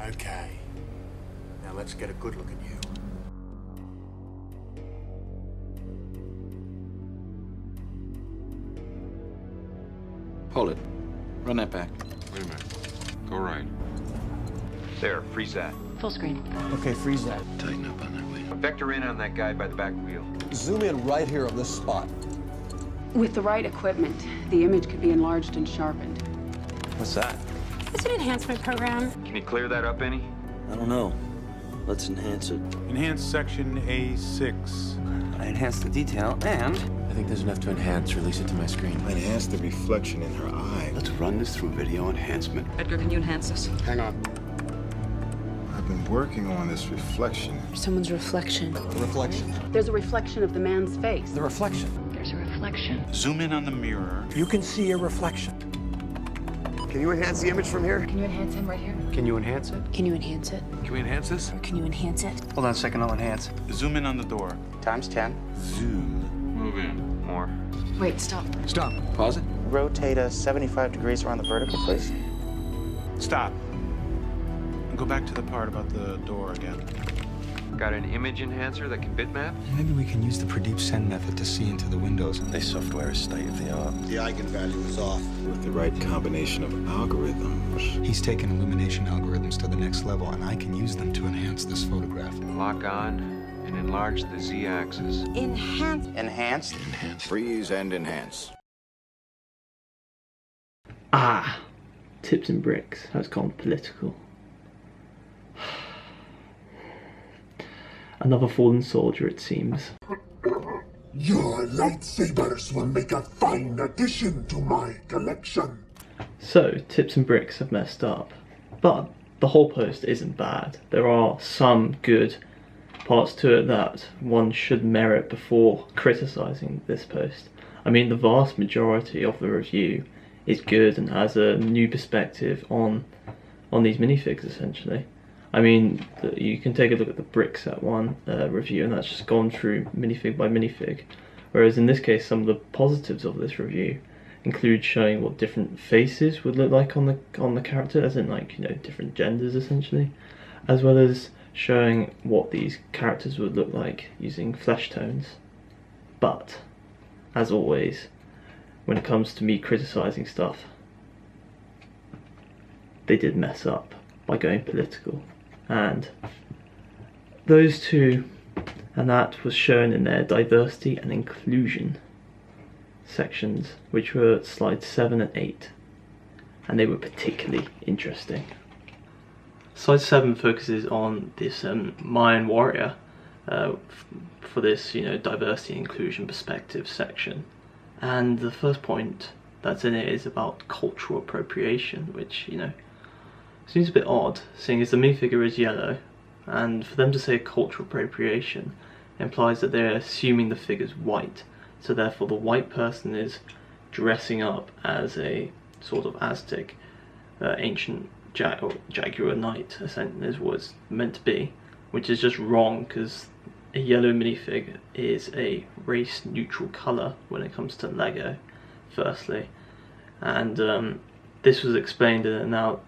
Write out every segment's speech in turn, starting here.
Okay. Now let's get a good look at you. Hold it. Run that back. Wait a minute. Go right. There, freeze that. Full screen. Okay, freeze that. Tighten up on that way. Vector in on that guy by the back wheel. Zoom in right here on this spot. With the right equipment, the image could be enlarged and sharpened. What's that? It's an enhancement program. Can you clear that up any? I don't know. Let's enhance it. Enhance section A6. I enhanced the detail, and I think there's enough to enhance. Release it to my screen. Enhance the reflection in her eye. Let's run this through video enhancement. Edgar, can you enhance this? Hang on. I've been working on this reflection. Someone's reflection. The reflection. There's a reflection of the man's face. The reflection. There's a reflection. Zoom in on the mirror. You can see a reflection. Can you enhance the image from here? Can you enhance him right here? Can you enhance it? Can you enhance it? Can we enhance this? Or can you enhance it? hold on a second, I'll enhance. Zoom in on the door. Times 10. Zoom. Move in. More. Wait, stop. Stop. Pause it. Rotate us 75 degrees around the vertical, please. Stop. And go back to the part about the door again. Got an image enhancer that can bitmap? Maybe we can use the Pradeep Sen method to see into the windows. This software is state of the art. The eigenvalue is off. With the right combination of algorithms. He's taken illumination algorithms to the next level, and I can use them to enhance this photograph. Lock on and enlarge the z-axis. Enhance. Enhanced. Freeze and enhance. Ah, Tips and Bricks has gone political. Another fallen soldier, it seems. Your lightsabers will make a fine addition to my collection. So, Tips and Bricks have messed up. But the whole post isn't bad. There are some good parts to it that one should merit before criticising this post. I mean, the vast majority of the review is good and has a new perspective on these minifigs, essentially. I mean, you can take a look at the Brick Set 1 review, and that's just gone through minifig by minifig. Whereas in this case, some of the positives of this review include showing what different faces would look like on the character, as in, like, you know, different genders essentially, as well as showing what these characters would look like using flesh tones. But as always, when it comes to me criticising stuff, they did mess up by going political. And those two, and that was shown in their diversity and inclusion sections, which were slides 7 and 8, and they were particularly interesting. Slide 7 focuses on this Mayan warrior for this, you know, diversity and inclusion perspective section, and the first point that's in it is about cultural appropriation, which, you know, seems a bit odd, seeing as the minifigure is yellow, and for them to say cultural appropriation implies that they're assuming the figure's white, so therefore the white person is dressing up as a sort of Aztec ancient jaguar knight, essentially, is what it's meant to be, which is just wrong, because a yellow minifig is a race neutral colour when it comes to Lego, firstly, and this was explained in a now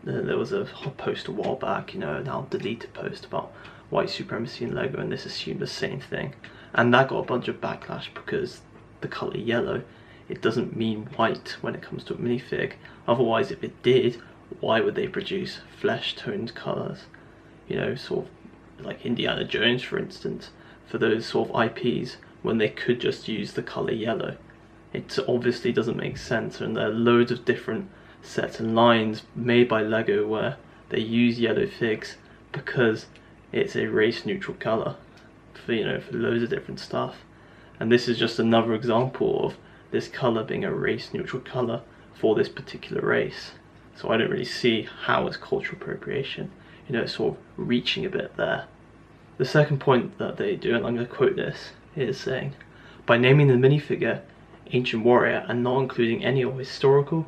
there was a hot post a while back, you know, a now deleted post about white supremacy in Lego, and this assumed the same thing, and that got a bunch of backlash because the colour yellow, it doesn't mean white when it comes to a minifig. Otherwise, if it did, why would they produce flesh toned colours, you know, sort of like Indiana Jones, for instance, for those sort of IPs, when they could just use the colour yellow? It obviously doesn't make sense, and there are loads of different sets and lines made by Lego where they use yellow figs because it's a race neutral colour for, you know, for loads of different stuff, and this is just another example of this colour being a race neutral colour for this particular race. So I don't really see how it's cultural appropriation, you know, it's sort of reaching a bit there. The second point that they do, and I'm going to quote this, is saying, by naming the minifigure Ancient Warrior and not including any of historical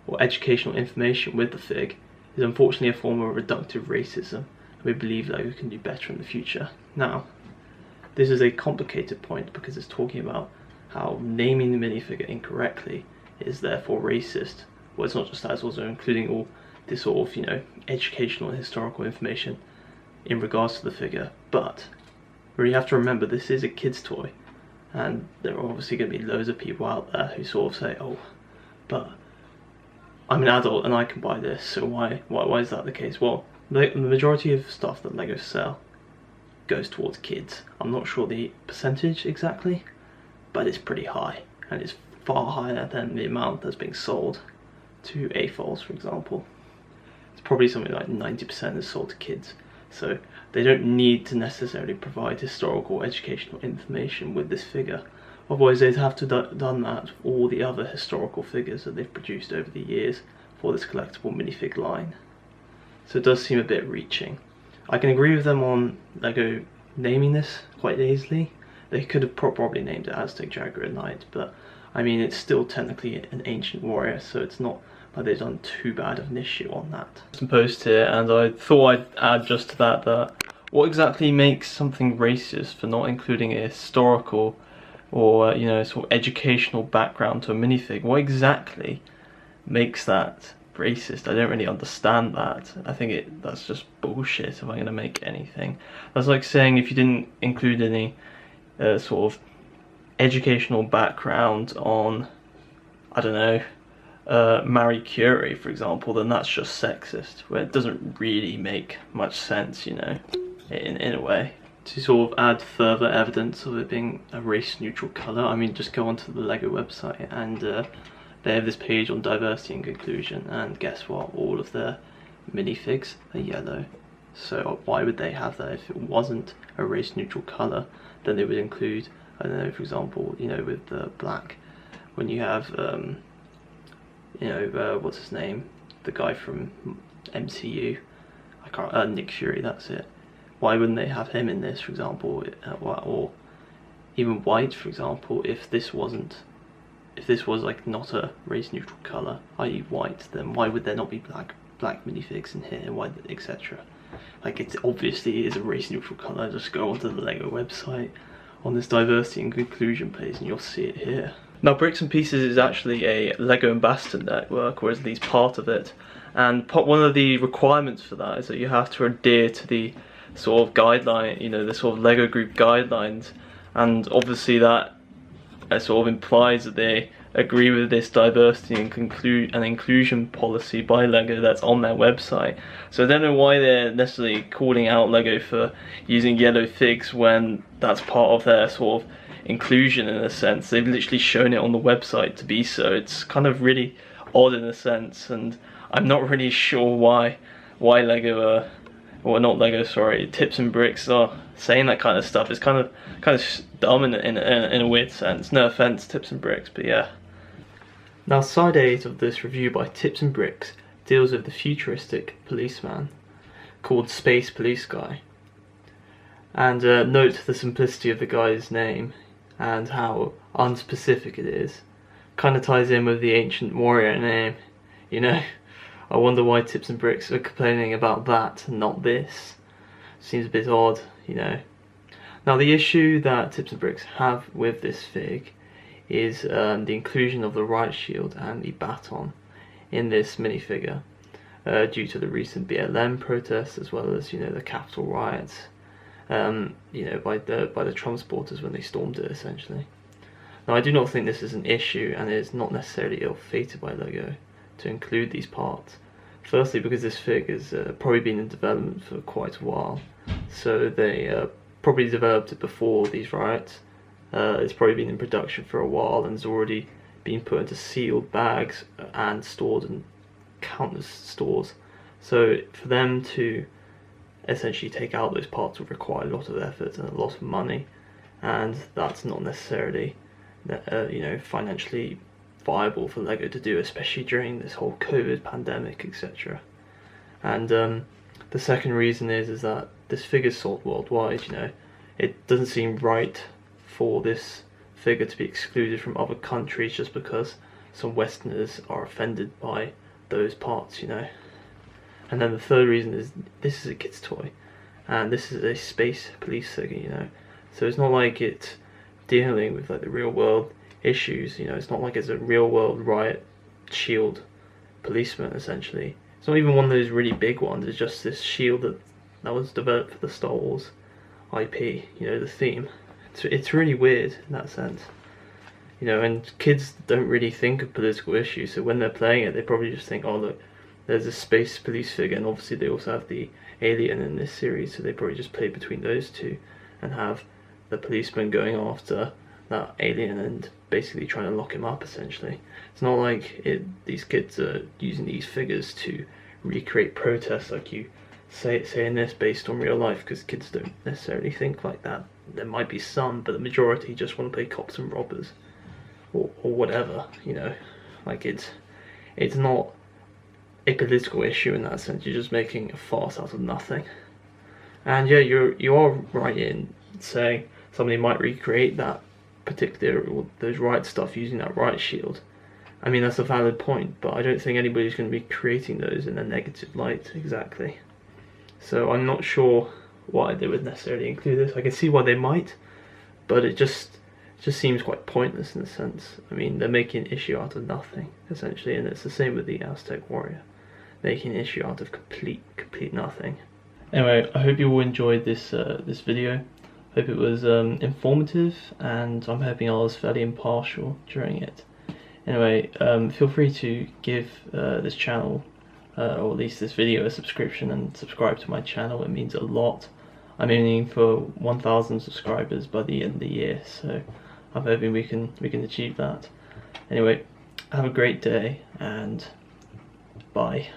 or educational information with the fig is unfortunately a form of reductive racism, and we believe Lego can do better in the future. Now, this is a complicated point because it's talking about how naming the minifigure incorrectly is therefore racist. Well, it's not just that, it's also including all this sort of, you know, educational and historical information in regards to the figure, but we have to remember this is a kid's toy, and there are obviously going to be loads of people out there who sort of say, oh, but I'm an adult and I can buy this, so why is that the case? Well, the majority of stuff that LEGO sell goes towards kids. I'm not sure the percentage exactly, but it's pretty high, and it's far higher than the amount that's being sold to AFOLs, for example. It's probably something like 90% is sold to kids, so they don't need to necessarily provide historical educational information with this figure. Otherwise they'd have to done that with all the other historical figures that they've produced over the years for this collectible minifig line. So it does seem a bit reaching. I can agree with them on LEGO naming this quite easily. They could have probably named it Aztec Jaguar Knight, but I mean it's still technically an ancient warrior, so it's not like they've done too bad of an issue on that. Some post here, and I thought I'd add just to that what exactly makes something racist for not including a historical or you know, sort of educational background to a minifig? What exactly makes that racist? I don't really understand that. I think that's just bullshit if I'm going to make anything. That's like saying if you didn't include any sort of educational background on, I don't know, Marie Curie, for example, then that's just sexist, where it doesn't really make much sense, you know, in a way. To sort of add further evidence of it being a race-neutral colour, I mean, just go onto the LEGO website and they have this page on diversity and inclusion, and guess what? All of their minifigs are yellow. So why would they have that? If it wasn't a race-neutral colour, then they would include, I don't know, for example, you know, with the black, when you have, you know, what's his name? The guy from MCU, I can't, Nick Fury, that's it. Why wouldn't they have him in this, for example, or even white, for example, if this was like not a race-neutral colour, i.e. white, then why would there not be black minifigs in here, why, etc. Like, it obviously is a race-neutral colour. Just go onto the LEGO website on this diversity and inclusion page and you'll see it here. Now, Bricks and Pieces is actually a LEGO ambassador network, or at least part of it, and one of the requirements for that is that you have to adhere to the sort of guideline, you know, the sort of LEGO group guidelines, and obviously that sort of implies that they agree with this diversity and inclusion policy by LEGO that's on their website. So I don't know why they're necessarily calling out LEGO for using yellow figs when that's part of their sort of inclusion in a sense. They've literally shown it on the website to be so. It's kind of really odd in a sense, and I'm not really sure why LEGO or not LEGO, sorry, Tips and Bricks are saying that kind of stuff. It's kind of dumb in a weird sense. No offense, Tips and Bricks, but yeah. Now, side 8 of this review by Tips and Bricks deals with the futuristic policeman called Space Police Guy. And note the simplicity of the guy's name and how unspecific it is. Kind of ties in with the ancient warrior name, you know. I wonder why Tips and Bricks are complaining about that and not this. Seems a bit odd, you know. Now, the issue that Tips and Bricks have with this fig is the inclusion of the riot shield and the baton in this minifigure due to the recent BLM protests, as well as, you know, the Capitol riots, you know, by the Trump supporters when they stormed it, essentially. Now, I do not think this is an issue, and it is not necessarily ill-fated by LEGO to include these parts. Firstly, because this fig has probably been in development for quite a while, so they probably developed it before these riots. It's probably been in production for a while and has already been put into sealed bags and stored in countless stores. So for them to essentially take out those parts would require a lot of effort and a lot of money, and that's not necessarily you know, financially viable for LEGO to do, especially during this whole COVID pandemic, etc. And the second reason is that this figure's sold worldwide. You know, it doesn't seem right for this figure to be excluded from other countries just because some Westerners are offended by those parts, you know. And then the third reason is this is a kid's toy, and this is a space police figure, you know. So it's not like it's dealing with like the real world issues, you know. It's not like it's a real world riot shield policeman, essentially. It's not even one of those really big ones. It's just this shield that was developed for the Star Wars IP. You know, the theme. It's really weird in that sense. You know, and kids don't really think of political issues, so when they're playing it, they probably just think, oh look, there's a space police figure, and obviously they also have the alien in this series, so they probably just play between those two and have the policeman going after that alien and basically trying to lock him up, essentially. It's not like these kids are using these figures to recreate protests like you say in this based on real life, because kids don't necessarily think like that. There might be some, but the majority just want to play cops and robbers. Or whatever, you know, like it's not a political issue in that sense. You're just making a farce out of nothing. And yeah, you are right in saying somebody might recreate that particular or those riot stuff using that riot shield. I mean, that's a valid point, but I don't think anybody's going to be creating those in a negative light exactly. So I'm not sure why they would necessarily include this. I can see why they might, but it just seems quite pointless in a sense. I mean, they're making an issue out of nothing, essentially, and it's the same with the Aztec warrior. Making an issue out of complete nothing. Anyway, I hope you all enjoyed this this video. Hope it was informative, and I'm hoping I was fairly impartial during it. Anyway, feel free to give this channel, or at least this video, a subscription and subscribe to my channel. It means a lot. I'm aiming for 1,000 subscribers by the end of the year, so I'm hoping we can achieve that. Anyway, have a great day and bye.